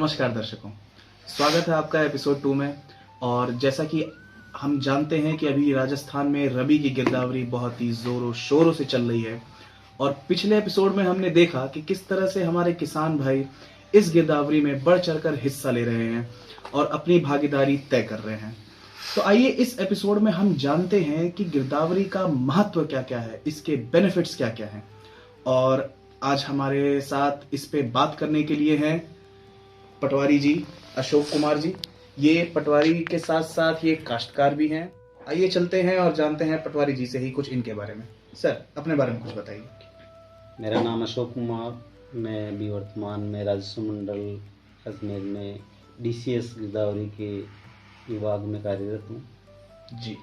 नमस्कार दर्शकों, स्वागत है आपका एपिसोड 2 में। और जैसा कि हम जानते हैं कि अभी राजस्थान में रबी की गिरदावरी बहुत ही जोरों शोरों से चल रही है। और पिछले एपिसोड में हमने देखा कि किस तरह से हमारे किसान भाई इस गिरदावरी में बढ़ चढ़कर हिस्सा ले रहे हैं और अपनी भागीदारी तय कर रहे हैं। तो आइए इस एपिसोड में हम जानते हैं कि गिरदावरी का महत्व क्या क्या है, इसके बेनिफिट्स क्या क्या हैं। और आज हमारे साथ इस पे बात करने के लिए हैं पटवारी जी, अशोक कुमार जी। ये पटवारी के साथ साथ ये काश्तकार भी हैं। आइए चलते हैं और जानते हैं पटवारी जी से ही कुछ इनके बारे में। सर, अपने बारे में कुछ बताइए। मेरा नाम अशोक कुमार, मैं अभी वर्तमान में राजस्व मंडल अजमेर में डीसीएस गिरदावरी के विभाग में कार्यरत हूँ। जी,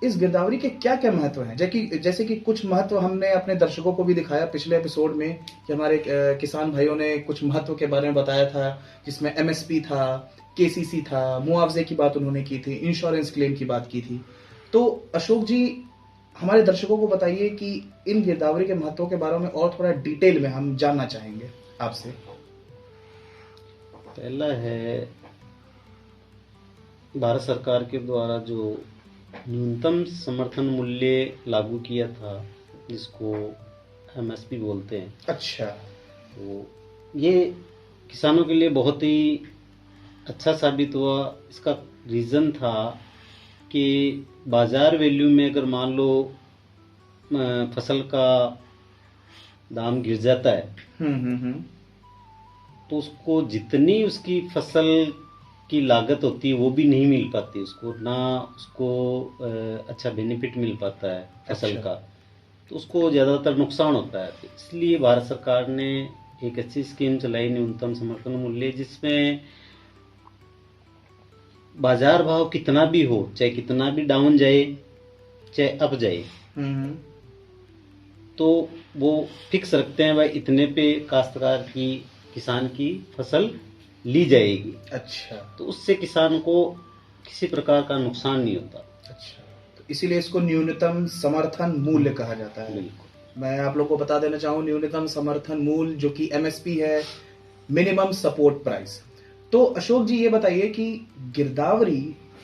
इस गिरदावरी के क्या क्या महत्व हैं? जैसे कि कुछ महत्व हमने अपने दर्शकों को भी दिखाया पिछले एपिसोड में कि हमारे किसान भाइयों ने कुछ महत्व के बारे में बताया था, जिसमें एमएसपी था, केसीसी था, मुआवजे की बात उन्होंने की थी, इंश्योरेंस क्लेम की बात की थी। तो अशोक जी, हमारे दर्शकों को बताइए कि इन गिरदावरी के महत्व के बारे में और थोड़ा डिटेल में हम जानना चाहेंगे आपसे। पहला है भारत सरकार के द्वारा जो न्यूनतम समर्थन मूल्य लागू किया था, जिसको एमएसपी बोलते हैं। अच्छा। तो ये किसानों के लिए बहुत ही अच्छा साबित हुआ। इसका रीज़न था कि बाजार वैल्यू में अगर मान लो फसल का दाम गिर जाता है, तो उसको जितनी उसकी फसल की लागत होती है वो भी नहीं मिल पाती, उसको ना उसको अच्छा बेनिफिट मिल पाता है फसल का, तो उसको ज़्यादातर नुकसान होता है। तो इसलिए भारत सरकार ने एक अच्छी स्कीम चलाई, न्यूनतम समर्थन मूल्य, जिसमें बाजार भाव कितना भी हो, चाहे कितना भी डाउन जाए चाहे अप जाए, तो वो फिक्स रखते हैं भाई इतने पे काश्तकार की, किसान की फसल ली जाएगी। अच्छा। तो उससे किसान को किसी प्रकार का नुकसान नहीं होता। अच्छा, तो इसीलिए इसको न्यूनतम समर्थन मूल्य कहा जाता है। बिल्कुल। मैं आप लोग को बता देना चाहूँ, न्यूनतम समर्थन मूल्य जो कि एमएसपी है, मिनिमम सपोर्ट प्राइस। तो अशोक जी, ये बताइए कि गिरदावरी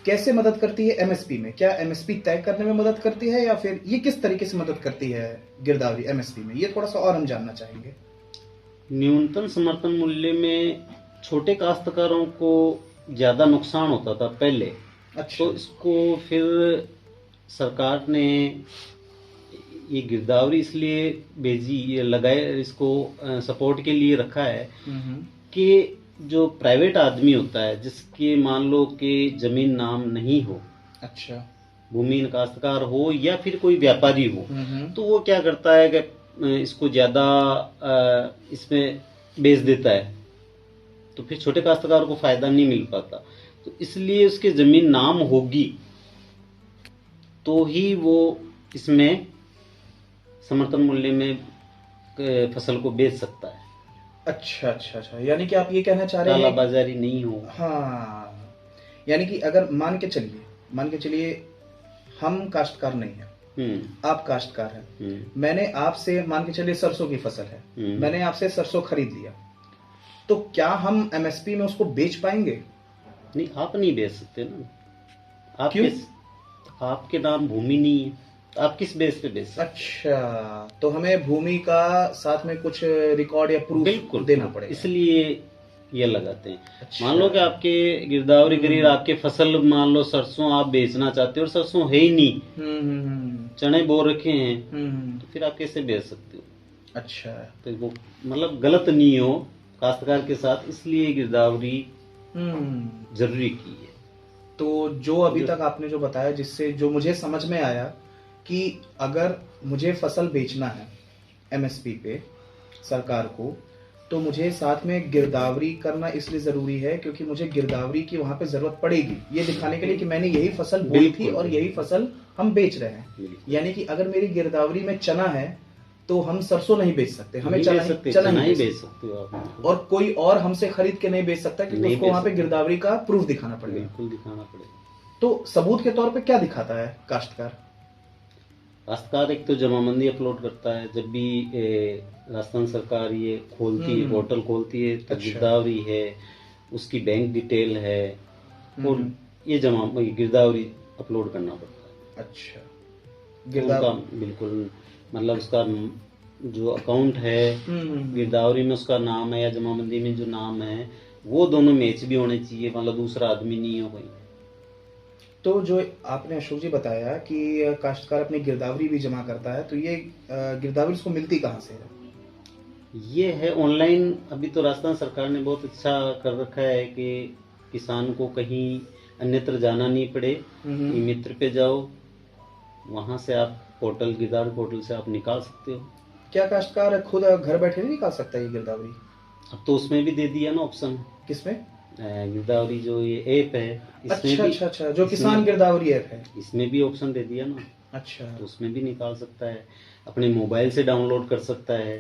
कैसे मदद करती है एमएसपी में? क्या एमएसपी तय करने में मदद करती है, या फिर ये किस तरीके से मदद करती है गिरदावरी एमएसपी में? ये थोड़ा सा और हम जानना चाहेंगे। न्यूनतम समर्थन मूल्य में छोटे काश्तकारों को ज्यादा नुकसान होता था पहले। अच्छा। तो इसको फिर सरकार ने ये गिरदावरी इसलिए भेजी, ये लगाए, इसको सपोर्ट के लिए रखा है कि जो प्राइवेट आदमी होता है, जिसके मान लो कि जमीन नाम नहीं हो, अच्छा, भूमिहीन काश्तकार हो या फिर कोई व्यापारी हो, तो वो क्या करता है कि इसको ज्यादा इसमें बेच देता है, तो फिर छोटे काश्तकार को फायदा नहीं मिल पाता। तो इसलिए उसके जमीन नाम होगी तो ही वो इसमें समर्थन मूल्य में फसल को बेच सकता है। अच्छा अच्छा अच्छा, यानी कि आप ये कहना चाह रहे हैं काला बाजारी नहीं हो। हाँ, यानी कि अगर मान के चलिए हम काश्तकार नहीं है, आप काश्तकार हैं, मैंने आपसे मान के चलिए सरसों की फसल है, मैंने आपसे सरसों खरीद लिया, तो क्या हम एमएसपी में उसको बेच पाएंगे? नहीं, आप नहीं बेच सकते ना। आप क्यों? आपके नाम भूमि नहीं है, आप किस बेस पे बेच सकते? अच्छा, तो हमें भूमि का साथ में कुछ रिकॉर्ड या प्रूफ बिल्कुल देना पड़ेगा, इसलिए ये लगाते हैं। अच्छा। मान लो कि आपके गिरदावरी गरीब आपके फसल, मान लो सरसों आप बेचना चाहते हो और सरसों है ही नहीं, चने बो रखे हैं, तो फिर आप कैसे बेच सकते हो? अच्छा, तो वो मतलब गलत नहीं हो काश्तकार के साथ, इसलिए गिरदावरी जरूरी की है। तो जो अभी तक आपने जो बताया, जिससे जो मुझे समझ में आया कि अगर मुझे फसल बेचना है एमएसपी पे सरकार को, तो मुझे साथ में गिरदावरी करना इसलिए जरूरी है क्योंकि मुझे गिरदावरी की वहां पे जरूरत पड़ेगी, ये दिखाने के लिए कि मैंने यही फसल बोई थी और यही फसल हम बेच रहे हैं। यानी कि अगर मेरी गिरदावरी में चना है तो हम सरसों नहीं बेच सकते, हमें चना ही बेच सकते हो आप, और कोई और हमसे खरीद के नहीं बेच सकता क्योंकि उसको वहां पे गिरदावरी का प्रूफ दिखाना पड़ेगा। बिल्कुल दिखाना पड़ेगा। तो सबूत के तौर पे क्या दिखाता है काश्तकार? काश्तकार एक तो जमाबंदी अपलोड करता है जब भी राजस्थान सरकार ये खोलती है, पोर्टल खोलती है, तो अच्छा। गिरदावरी है, उसकी बैंक डिटेल है और हम्म, ये गिरदावरी अपलोड करना पड़ता है। अच्छा, तो गिरदाव उनका बिल्कुल मतलब उसका जो अकाउंट है हम्म, गिरदावरी में उसका नाम है या जमाबंदी में जो नाम है वो दोनों मैच भी होने चाहिए, मतलब दूसरा आदमी नहीं हो कोई। तो जो आपने अशोक जी बताया कि काश्तकार अपनी गिरदावरी भी जमा करता है, तो ये गिरदावरी उसको मिलती कहाँ से है? ये है ऑनलाइन। अभी तो राजस्थान सरकार ने बहुत अच्छा कर रखा है कि किसान को कहीं अन्यत्र जाना नहीं पड़े, हम्म, ई मित्र पे जाओ, वहां से आप पोर्टल गिरदावरी पोर्टल से आप निकाल सकते हो। क्या काश्तकार खुद घर बैठे नहीं निकाल सकता ये गिरदावरी? अब तो उसमें भी दे दिया ना ऑप्शन, किसमें? गिरदावरी जो ये ऐप है इसमें अच्छा भी, अच्छा अच्छा, जो किसान इसमें गिरदावरी ऐप है। इसमें भी ऑप्शन दे दिया ना, अच्छा, तो उसमें भी निकाल सकता है, अपने मोबाइल से डाउनलोड कर सकता है।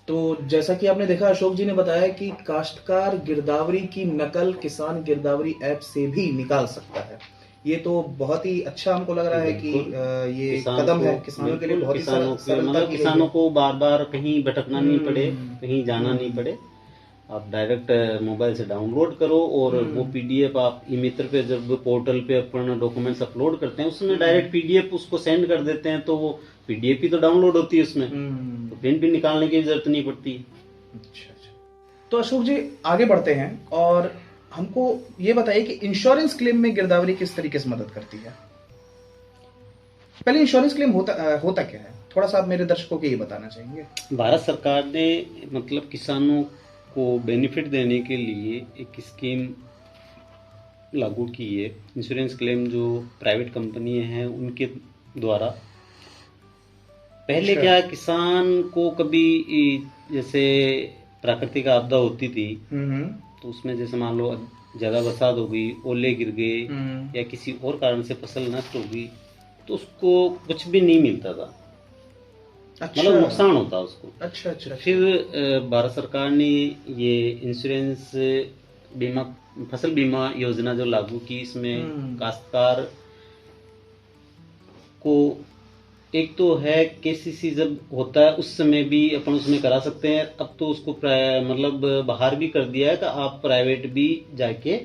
तो जैसा कि आपने देखा, अशोक जी ने बताया कि काश्तकार गिरदावरी की नकल किसान गिरदावरी ऐप से भी निकाल सकता है। ये तो बहुत ही अच्छा हमको लग रहा है कि बिल्कुल। ये किसान कदम को है किसानों के लिए, बिल्कुल बहुत ही किसानों के सरलता मतलब की गई किसानों है। को बार बार कहीं भटकना नहीं पड़े, हम्म, कहीं जाना नहीं पड़े। आप डायरेक्ट मोबाइल से डाउनलोड करो और वो पीडीएफ आप ई मित्र पे जब पोर्टल पे अपना डॉक्यूमेंट्स अपलोड करते हैं उसमें डायरेक्ट पीडीएफ उसको सेंड कर देते हैं, तो वो पीडीएफ ही तो डाउनलोड होती है उसमें, तो प्रिंट भी निकालने की जरूरत नहीं पड़ती। अच्छा अच्छा। तो अशोक जी आगे बढ़ते हैं और हमको ये बताइए कि इंश्योरेंस क्लेम में गिरदावरी किस तरीके से मदद करती है? पहले इंश्योरेंस क्लेम होता क्या है, थोड़ा सा आप मेरे दर्शकों को ये बताना चाहेंगे? भारत सरकार ने मतलब किसानों को बेनिफिट देने के लिए एक स्कीम लागू की है, इंश्योरेंस क्लेम जो प्राइवेट कंपनी हैं उनके द्वारा। पहले अच्छा। क्या किसान को कभी जैसे प्राकृतिक आपदा होती थी हम्म, तो उसमें जैसे मान लो ज़्यादा बरसात हो गई, ओले गिर गए या किसी और कारण से फसल नष्ट हो गई, तो उसको कुछ भी नहीं मिलता था, अच्छा मतलब नुकसान होता उसको। अच्छा अच्छा। फिर भारत सरकार ने ये इंश्योरेंस बीमा फसल बीमा योजना जो लागू की, इसमें काश्तकार को एक तो है केसीसी जब होता है उस समय भी अपन उसमें करा सकते हैं, अब तो उसको मतलब बाहर भी कर दिया है कि आप प्राइवेट भी जाके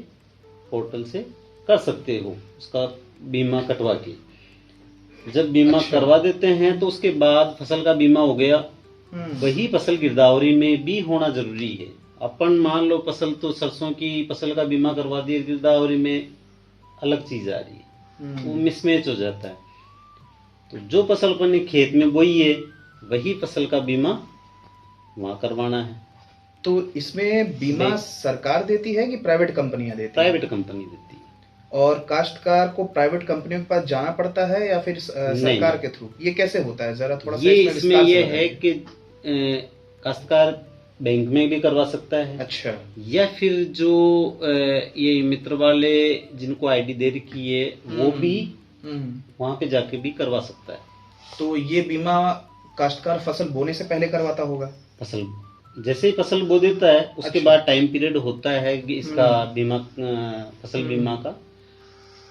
पोर्टल से कर सकते हो उसका बीमा कटवा के। जब बीमा अच्छा। करवा देते हैं तो उसके बाद फसल का बीमा हो गया, वही फसल गिरदावरी में भी होना जरूरी है। अपन मान लो फसल तो सरसों की फसल का बीमा करवा दिए, गिरदावरी में अलग चीज आ रही है, वो मिसमैच हो जाता है। तो जो फसल अपन ने खेत में बोई है वही फसल का बीमा वहां करवाना है। तो इसमें बीमा सरकार देती है कि प्राइवेट कंपनियां देती हैं? प्राइवेट कंपनी देती है। और काश्तकार को प्राइवेट कंपनियों के पास जाना पड़ता है या फिर सरकार के थ्रू? ये कैसे होता है, जरा थोड़ा सा ये इसमें इसमें विस्तार से ये बताइए। है कि काश्तकार बैंक में भी करवा सकता है, अच्छा। या फिर जो ये मित्र वाले जिनको आईडी दे रखी है वो भी वहां पे जाके भी करवा सकता है। तो ये बीमा काश्तकार फसल बोने से पहले करवाता होगा? फसल जैसे ही फसल बो देता है उसके बाद टाइम पीरियड होता है कि इसका बीमा फसल बीमा का,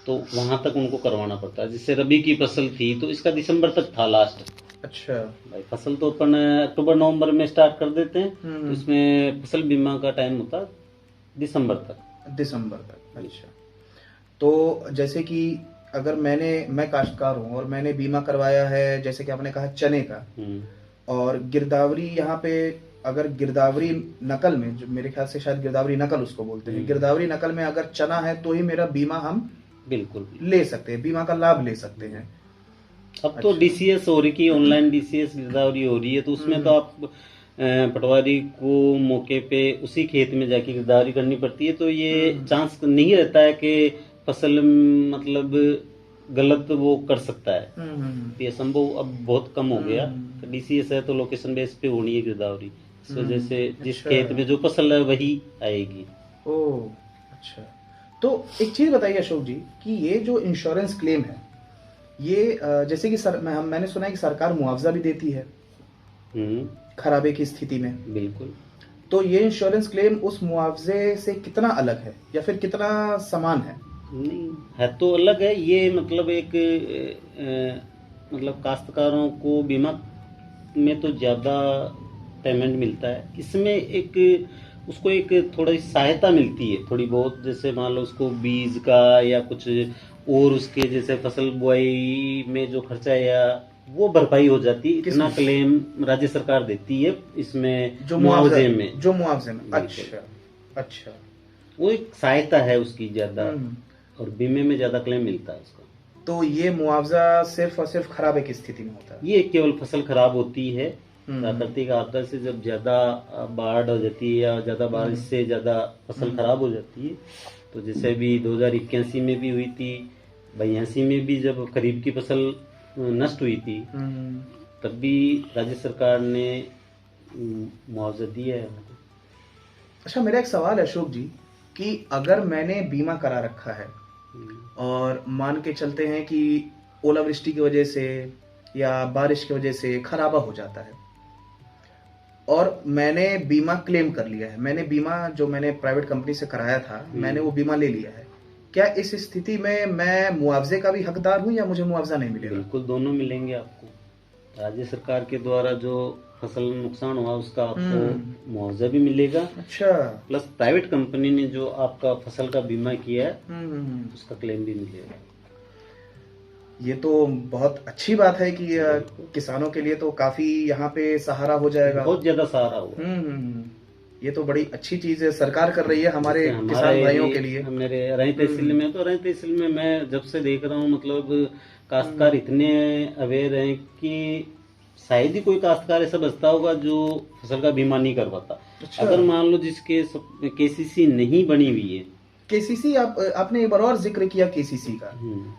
तो वहां तक उनको करवाना पड़ता है। जैसे रबी की फसल थी तो इसका दिसंबर तक था लास्ट। अच्छा। भाई फसल तो अपन अक्टूबर नवंबर में स्टार्ट कर देते हैं, तो इसमें फसल बीमा का टाइम होता है दिसंबर तक। दिसंबर तक, अच्छा। तो जैसे कि अगर मैं काश्तकार हूँ और मैंने बीमा करवाया है, जैसे कि आपने कहा चने का, और गिरदावरी यहाँ पे, अगर गिरदावरी नकल में, जो मेरे ख्याल से शायद गिरदावरी नकल उसको बोलते हैं, गिरदावरी नकल में अगर चना है तो ही मेरा बीमा हम बिल्कुल ले सकते हैं, बीमा का लाभ ले सकते हैं। अब तो डीसीएस हो रही की ऑनलाइन डीसीएस गिरदावरी हो रही है, तो उसमें तो आप पटवारी को मौके पे उसी खेत में जाके गिरदावरी करनी पड़ती है, तो ये चांस नहीं रहता है कि फसल मतलब गलत वो कर सकता है। ये संभव अब बहुत कम हो गया। डीसीएस है तो लोकेशन बेस पे होनी है गिरदावरी, इस वजह से जिस खेत में जो फसल है वही आएगी। ओह अच्छा। तो एक चीज बताइए अशोक जी कि ये जो इंश्योरेंस क्लेम है, ये जैसे कि मैंने सुना है कि सरकार मुआवजा भी देती है खराबे की स्थिति में। बिल्कुल। तो ये इंश्योरेंस क्लेम उस मुआवजे से कितना अलग है या फिर कितना समान है? नहीं है तो अलग है ये, मतलब एक मतलब काश्तकारों को बीमा में तो ज़्यादा पेमेंट मिलता है, इसमें एक उसको एक थोड़ी सहायता मिलती है थोड़ी बहुत, जैसे मान लो उसको बीज का या कुछ और उसके जैसे फसल बुआई में जो खर्चा है या वो भरपाई हो जाती है, इतना किसमें? क्लेम राज्य सरकार देती है इसमें जो मुआवजे में। जो मुआवजे में, बिल्कुल। अच्छा अच्छा। वो एक सहायता है उसकी ज़्यादा, हम्म। और बीमे में ज़्यादा क्लेम मिलता है उसका। तो ये मुआवजा सिर्फ और सिर्फ खराबे की स्थिति में होता है? ये केवल फसल खराब होती है, हम्म। प्राकृतिक आपदा से जब ज़्यादा बाढ़ हो जाती है या ज़्यादा बारिश से ज़्यादा फसल खराब हो जाती है, तो जैसे अभी 2081 में भी हुई थी, 82 में भी जब खरीफ की फसल नष्ट हुई थी, तब भी राज्य सरकार ने मुआवजा दिया है हमको। अच्छा, मेरा एक सवाल है अशोक जी, कि अगर मैंने बीमा करा रखा है और मान के चलते हैं कि ओलावृष्टि की वजह से या बारिश की वजह से खराबा हो जाता है और मैंने बीमा क्लेम कर लिया है, मैंने बीमा जो मैंने प्राइवेट कंपनी से कराया था मैंने वो बीमा ले लिया है, क्या इस स्थिति में मैं मुआवजे का भी हकदार हूं या मुझे मुआवजा नहीं मिलेगा? बिल्कुल, दोनों मिलेंगे आपको। राज्य सरकार के द्वारा जो फसल नुकसान हुआ उसका आपको मुआवजा भी मिलेगा, अच्छा। प्लस प्राइवेट कंपनी ने जो आपका फसल का बीमा किया है उसका क्लेम भी मिलेगा। ये तो बहुत अच्छी बात है कि किसानों के लिए तो काफी यहाँ पे सहारा हो जाएगा, बहुत ज्यादा सहारा हुआ। ये तो बड़ी अच्छी चीज है सरकार कर रही है हमारे जैसे किसान भाइयों के लिए। मेरे रही तहसील में, तो रही तहसील में मैं जब से देख रहा हूँ, मतलब काश्तकार इतने अवेयर हैं कि शायद ही कोई काश्तकार ऐसा बचता होगा जो फसल का बीमा नहीं करवाता। अच्छा। अगर मान लो जिसके केसीसी नहीं बनी हुई है, केसीसी आपने एक बार और जिक्र किया केसीसी का,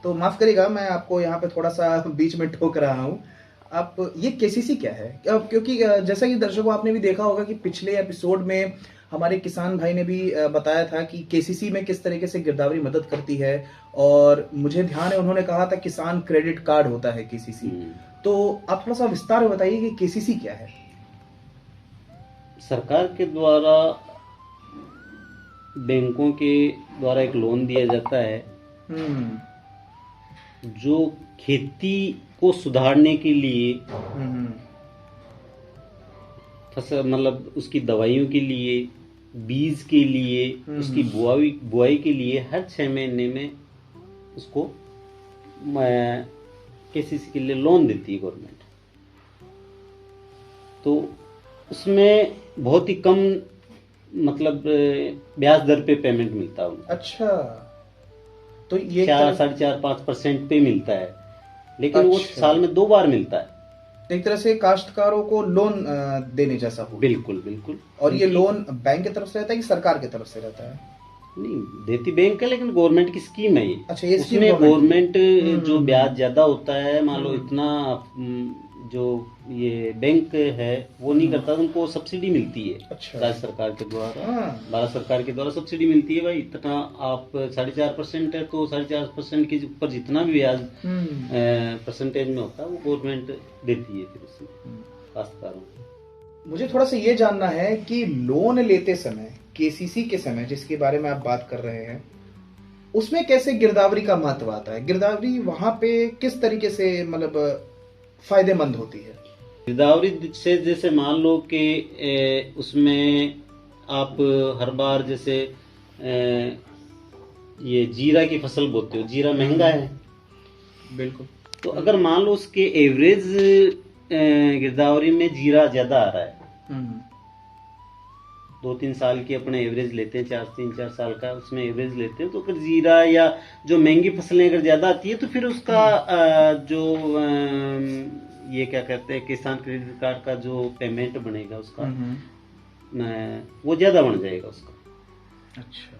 तो माफ करिएगा मैं आपको यहाँ पे थोड़ा सा बीच में ठोक रहा हूँ। आप ये केसीसी क्या है? क्योंकि जैसा कि दर्शकों आपने भी देखा होगा कि पिछले एपिसोड में हमारे किसान भाई ने भी बताया था कि केसीसी में किस तरीके से गिरदावरी मदद करती है, और मुझे ध्यान है उन्होंने कहा था किसान क्रेडिट कार्ड होता है केसीसी। तो आप थोड़ा सा विस्तार में बताइए कि केसीसी क्या है? सरकार के द्वारा बैंकों के द्वारा एक लोन दिया जाता है जो खेती को सुधारने के लिए, फसल मतलब उसकी दवाइयों के लिए, बीज के लिए, उसकी बुआई के लिए हर 6 महीने में उसको केसीसी के लिए लोन देती है गवर्नमेंट। तो उसमें बहुत ही कम मतलब ब्याज दर पे पेमेंट मिलता है उनको। अच्छा, तो ये 4-4.5% पे मिलता है, लेकिन वो साल में 2 बार मिलता है। एक तरह से काश्तकारों को लोन देने जैसा हो। बिल्कुल बिल्कुल। और ये लोन बैंक की तरफ से रहता है कि सरकार की तरफ से रहता है? नहीं, देती बैंक है, लेकिन गवर्नमेंट की स्कीम है ये। अच्छा, ये उसमें गवर्नमेंट जो ब्याज ज्यादा होता है, मान लो इतना जो ये बैंक है वो नहीं करता, उनको सब्सिडी मिलती है। अच्छा। राज्य सरकार के द्वारा, भारत सरकार के द्वारा सब्सिडी मिलती है। भाई इतना आप 4.5% है तो 4.5% के ऊपर जितना भी ब्याज परसेंटेज में होता है वो गवर्नमेंट देती है फिर उसमें काश्तकारों को। मुझे थोड़ा सा ये जानना है कि लोन लेते समय, केसीसी के समय जिसके बारे में आप बात कर रहे हैं, उसमें कैसे गिरदावरी का महत्व आता है? गिरदावरी वहां पे किस तरीके से मतलब फायदेमंद होती है? गिरदावरी से जैसे मान लो कि उसमें आप हर बार जैसे ये जीरा की फसल बोते हो, जीरा महंगा है। बिल्कुल। तो अगर मान लो उसके एवरेज गिरदावरी में जीरा ज्यादा आ रहा है, 2-3 साल की अपने एवरेज लेते हैं, 3-4 साल का उसमें एवरेज लेते हैं, तो अगर जीरा या जो महंगी फसलें अगर ज्यादा आती है तो फिर उसका जो ये क्या कहते हैं किसान क्रेडिट कार्ड का जो पेमेंट बनेगा उसका वो ज्यादा बन जाएगा उसका। अच्छा,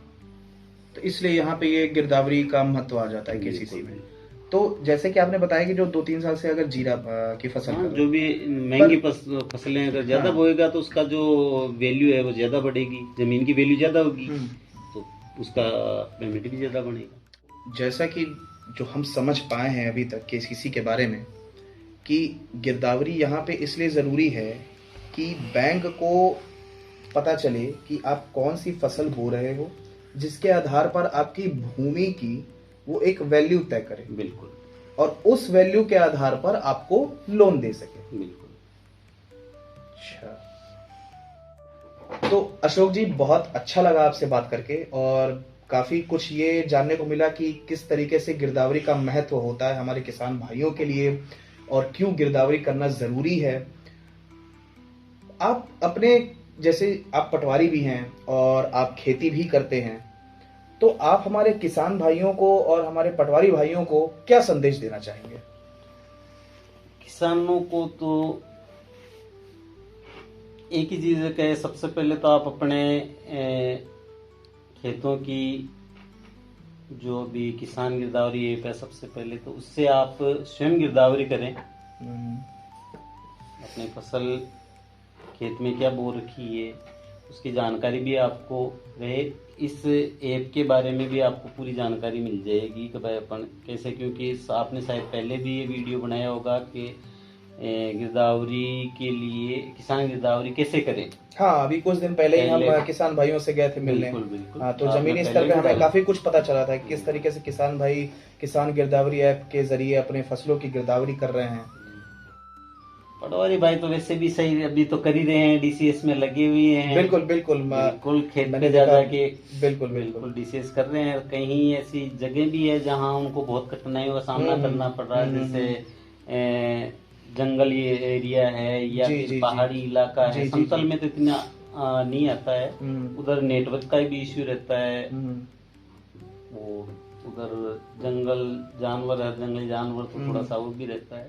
तो इसलिए यहाँ पे ये गिरदावरी का महत्व आ जाता है केसीसी में। तो जैसे कि आपने बताया कि जो 2-3 साल से अगर जीरा की फसल जो भी महंगी फसलें अगर ज्यादा बोएगा तो उसका जो वैल्यू है वो ज्यादा बढ़ेगी, जमीन की वैल्यू ज्यादा होगी तो उसका पेमेंट भी ज्यादा बनेगा। जैसा कि जो हम समझ पाए हैं अभी तक केसीसी के बारे में, कि गिरदावरी यहाँ पे इसलिए ज़रूरी है कि बैंक को पता चले कि आप कौन सी फसल बो रहे हो जिसके आधार पर आपकी भूमि की वो एक वैल्यू तय करे, बिल्कुल और उस वैल्यू के आधार पर आपको लोन दे सके। बिल्कुल। अच्छा, तो अशोक जी बहुत अच्छा लगा आपसे बात करके, और काफी कुछ ये जानने को मिला कि किस तरीके से गिरदावरी का महत्व होता है हमारे किसान भाइयों के लिए, और क्यों गिरदावरी करना जरूरी है। आप अपने, जैसे आप पटवारी भी हैं और आप खेती भी करते हैं, तो आप हमारे किसान भाइयों को और हमारे पटवारी भाइयों को क्या संदेश देना चाहेंगे? किसानों को तो एक ही चीज है, सबसे पहले तो आप अपने खेतों की जो भी किसान गिरदावरी ऐप है, सबसे पहले तो उससे आप स्वयं गिरदावरी करें। अपनी फसल खेत में क्या बो रखी है उसकी जानकारी भी आपको रहे। इस ऐप के बारे में भी आपको पूरी जानकारी मिल जाएगी कि भाई अपन कैसे, क्योंकि आपने शायद पहले भी ये वीडियो बनाया होगा कि गिरदावरी के लिए किसान गिरदावरी कैसे करें। हाँ, अभी कुछ दिन पहले ही हम किसान भाइयों से गए थे मिलने। बिल्कुल बिल्कुल। हाँ, तो जमीनी स्तर पे हमें काफी कुछ पता चला था कि किस तरीके से किसान भाई किसान गिरदावरी ऐप के जरिए अपने फसलों की गिरदावरी कर रहे हैं। पटवारी भाई तो वैसे भी सही अभी तो कर ही रहे हैं, डीसीएस में लगे हुए हैं। बिल्कुल बिल्कुल बिल्कुल खेत में जा जाके बिल्कुल बिल्कुल डीसीएस कर रहे हैं। कहीं ऐसी जगह भी है जहां उनको बहुत कठिनाइयों का सामना करना पड़ रहा है, जैसे जंगल ये एरिया है या फिर पहाड़ी इलाका है। समतल में तो इतना नहीं आता है, उधर नेटवर्क का भी इश्यू रहता है, और उधर जंगली जानवर तो थोड़ा सा वो भी रहता है।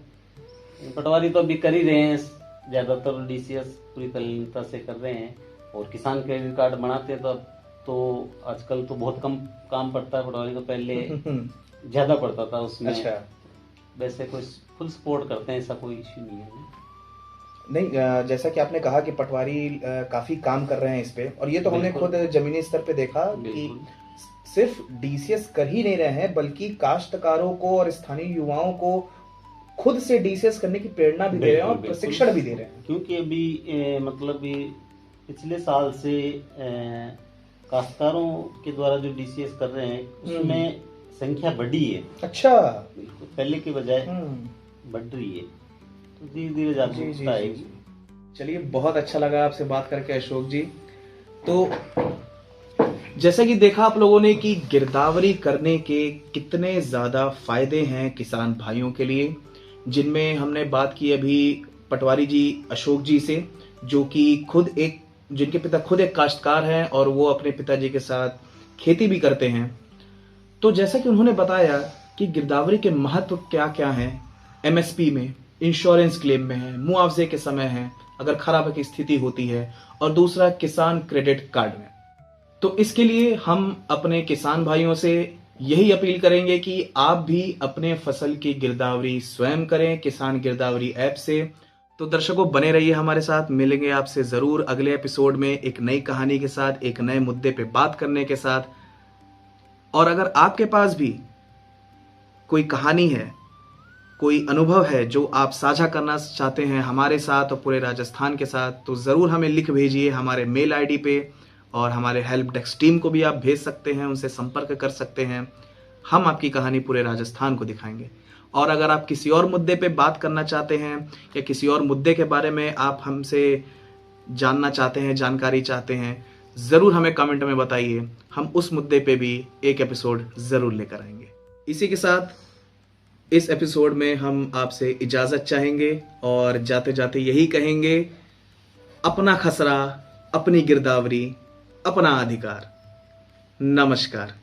पटवारी तो अभी कर ही रहे हैं, ज्यादातर डीसीएस पूरी तल्लीनता से कर रहे हैं, और किसान क्रेडिट कार्ड बनाते हैं तो आजकल तो बहुत कम काम पड़ता है पटवारी को, पहले ज्यादा पड़ता था उसमें। अच्छा। वैसे कोई फुल सपोर्ट करते हैं, ऐसा कोई इश्यू नहीं है। नहीं, जैसा कि आपने कहा कि पटवारी काफी काम कर रहे हैं इस पे, और ये तो हमने खुद जमीनी स्तर पे देखा कि सिर्फ डीसीएस कर ही नहीं रहे हैं, बल्कि काश्तकारों को और स्थानीय युवाओं को खुद से डीसीएस करने की प्रेरणा भी दे रहे हैं और प्रशिक्षण भी दे रहे हैं। क्योंकि अभी मतलब पिछले साल से काश्तकारों के द्वारा जो डीसीएस कर रहे हैं उसमें संख्या बढ़ी है। अच्छा, पहले के बजाय बढ़ रही है, तो धीरे धीरे जागरूकता आएगी। चलिए, बहुत अच्छा लगा आपसे बात करके अशोक जी। तो जैसा कि देखा आप लोगों ने कि गिरदावरी करने के कितने ज्यादा फायदे हैं किसान भाइयों के लिए, जिनमें हमने बात की अभी पटवारी जी अशोक जी से, जो कि जिनके पिता खुद एक काश्तकार हैं और वो अपने पिताजी के साथ खेती भी करते हैं। तो जैसा कि उन्होंने बताया कि गिरदावरी के महत्व क्या क्या हैं, एमएसपी में, इंश्योरेंस क्लेम में है, मुआवजे के समय है अगर खराब की स्थिति होती है, और दूसरा किसान क्रेडिट कार्ड में। तो इसके लिए हम अपने किसान भाइयों से यही अपील करेंगे कि आप भी अपने फसल की गिरदावरी स्वयं करें किसान गिरदावरी ऐप से। तो दर्शकों, बने रहिए हमारे साथ, मिलेंगे आपसे जरूर अगले एपिसोड में एक नई कहानी के साथ, एक नए मुद्दे पे बात करने के साथ। और अगर आपके पास भी कोई कहानी है, कोई अनुभव है जो आप साझा करना चाहते हैं हमारे साथ और पूरे राजस्थान के साथ, तो ज़रूर हमें लिख भेजिए हमारे मेल आईडी पे, और हमारे हेल्प डेस्क टीम को भी आप भेज सकते हैं, उनसे संपर्क कर सकते हैं। हम आपकी कहानी पूरे राजस्थान को दिखाएंगे। और अगर आप किसी और मुद्दे पे बात करना चाहते हैं या किसी और मुद्दे के बारे में आप हमसे जानना चाहते हैं, जानकारी चाहते हैं, ज़रूर हमें कमेंट में बताइए। हम उस मुद्दे पे भी एक एपिसोड ज़रूर लेकर आएंगे। इसी के साथ इस एपिसोड में हम आपसे इजाज़त चाहेंगे और जाते जाते यही कहेंगे, अपना खसरा, अपनी गिरदावरी, अपना अधिकार। नमस्कार।